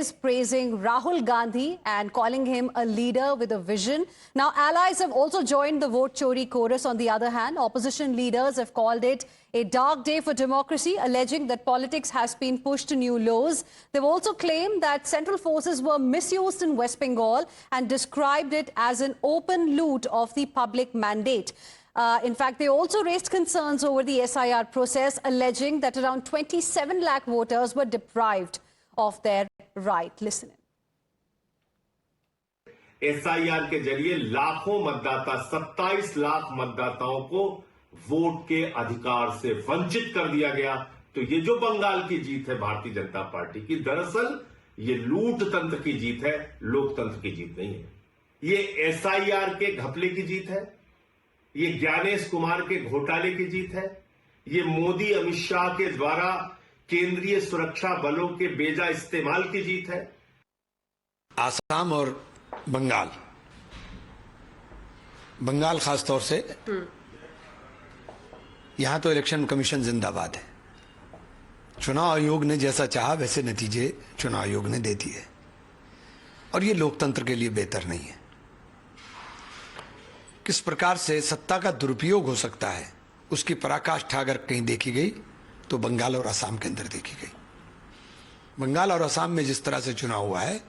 is praising Rahul Gandhi and calling him a leader with a vision. Now, allies have also joined the vote chori chorus. On the other hand, opposition leaders have called it a dark day for democracy, alleging that politics has been pushed to new lows. They've also claimed that central forces were misused in West Bengal and described it as an open loot of the public mandate. In fact, they also raised concerns over the SIR process, alleging that around 27 lakh voters were deprived of their right. Listen in. SIR के जरिए लाखों मतदाता 27 लाख मतदाताओं को vote के अधिकार से वंचित कर दिया गया। तो ये जो बंगाल की जीत है भारतीय जनता पार्टी की, दरअसल ये लूट तंत्र की जीत है, लोकतंत्र की जीत नहीं है। ये SIR के घपले की जीत है, ये ज्ञानेश कुमार के घोटाले की जीत है, ये मोदी अमित शाह के द्वारा केंद्रीय सुरक्षा बलों के बेजा इस्तेमाल की जीत है। आसाम और बंगाल खासतौर से यहां तो इलेक्शन कमीशन जिंदाबाद है। चुनाव आयोग ने जैसा चाहा वैसे नतीजे चुनाव आयोग ने दे दिए और ये लोकतंत्र के लिए बेहतर नहीं है। किस प्रकार से सत्ता का दुरुपयोग हो सकता है उसकी पराकाष्ठा अगर कहीं देखी गई तो बंगाल और असम के अंदर देखी गई। बंगाल और असम में जिस तरह से चुनाव हुआ है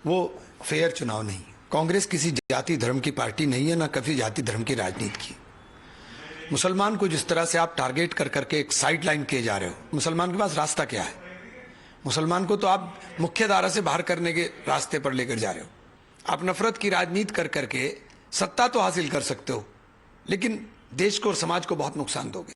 वो फेयर चुनाव नहीं। कांग्रेस किसी जाति धर्म की पार्टी नहीं है, ना कभी जाति धर्म की राजनीति की। मुसलमान को जिस तरह से आप टारगेट कर करके एक साइड लाइन किए जा रहे हो, मुसलमान के पास रास्ता क्या है? मुसलमान को तो आप मुख्य धारा से बाहर करने के रास्ते पर लेकर जा रहे हो। आप नफरत की राजनीति कर करके सत्ता तो हासिल कर सकते हो, लेकिन देश को और समाज को बहुत नुकसान दोगे।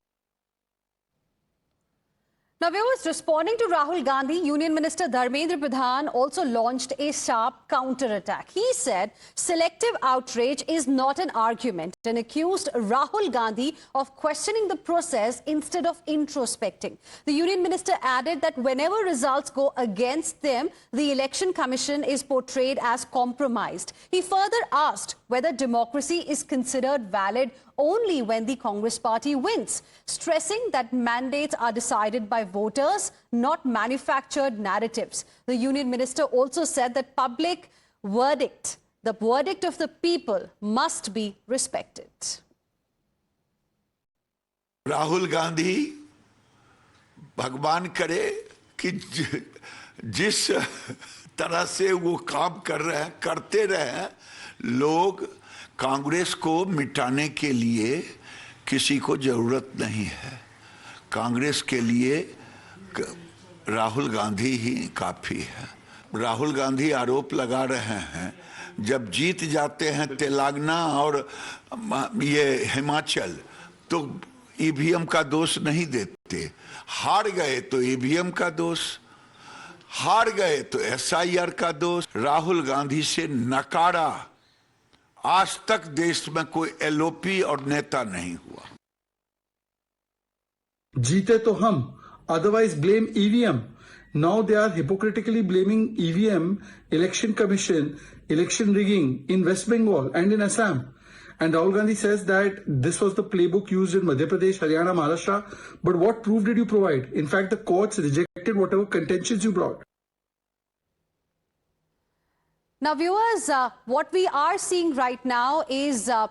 Now, viewers, responding to Rahul Gandhi, Union Minister Dharmendra Pradhan also launched a sharp counter-attack. He said selective outrage is not an argument and accused Rahul Gandhi of questioning the process instead of introspecting. The Union Minister added that whenever results go against them, the Election Commission is portrayed as compromised. He further asked whether democracy is considered valid only when the Congress party wins, stressing that mandates are decided by voters, not manufactured narratives. The Union Minister also said that public verdict, the verdict of the people, must be respected. Rahul Gandhi भगवान करे कि जिस तरह से वो काम करते रहे, लोग कांग्रेस को मिटाने के लिए किसी को जरूरत नहीं है। कांग्रेस के लिए राहुल गांधी ही काफी है। राहुल गांधी आरोप लगा रहे हैं जब जीत जाते हैं तेलंगाना और ये हिमाचल तो ईवीएम का दोष नहीं देते, हार गए तो ईवीएम का दोष, हार गए तो SIR का दोष। राहुल गांधी से नकारा आज तक देश में कोई LOP और नेता नहीं हुआ। जीते तो हम, otherwise blame EVM. Now they are hypocritically blaming EVM, Election Commission, election rigging in West Bengal and in Assam. And Rahul Gandhi says that this was the playbook used in Madhya Pradesh, Haryana, Maharashtra. But what proof did you provide? In fact, the courts rejected whatever contentions you brought. Now, viewers, what we are seeing right now is, the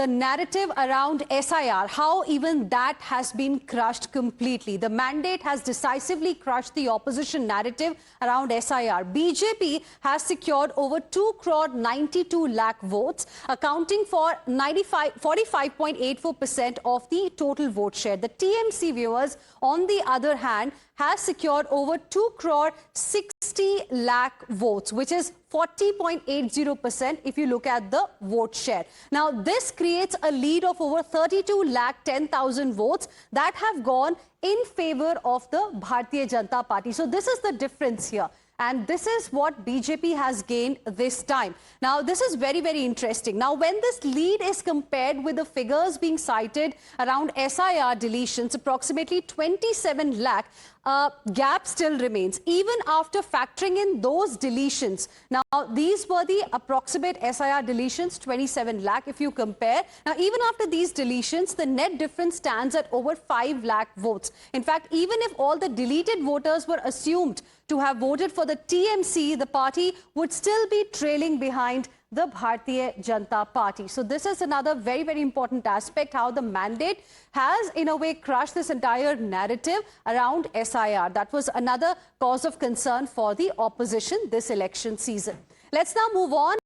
narrative around SIR, how even that has been crushed completely. The mandate has decisively crushed the opposition narrative around SIR. BJP has secured over 2.92 lakh votes, accounting for 45.84% of the total vote share. The TMC, viewers, on the other hand, has secured over 2.60 lakh votes, which is 40.80% if you look at the vote share. Now, this creates a lead of over 32,10,000 votes that have gone in favor of the Bharatiya Janata Party. So this is the difference here. And this is what BJP has gained this time. Now, this is very, very interesting. Now, when this lead is compared with the figures being cited around SIR deletions, approximately 27 lakh, gap still remains, even after factoring in those deletions. Now, these were the approximate SIR deletions, 27 lakh if you compare. Now, even after these deletions, the net difference stands at over 5 lakh votes. In fact, even if all the deleted voters were assumed to have voted for the TMC, the party would still be trailing behind the Bharatiya Janata Party. So this is another very, very important aspect, how the mandate has in a way crushed this entire narrative around SIR. That was another cause of concern for the opposition this election season. Let's now move on.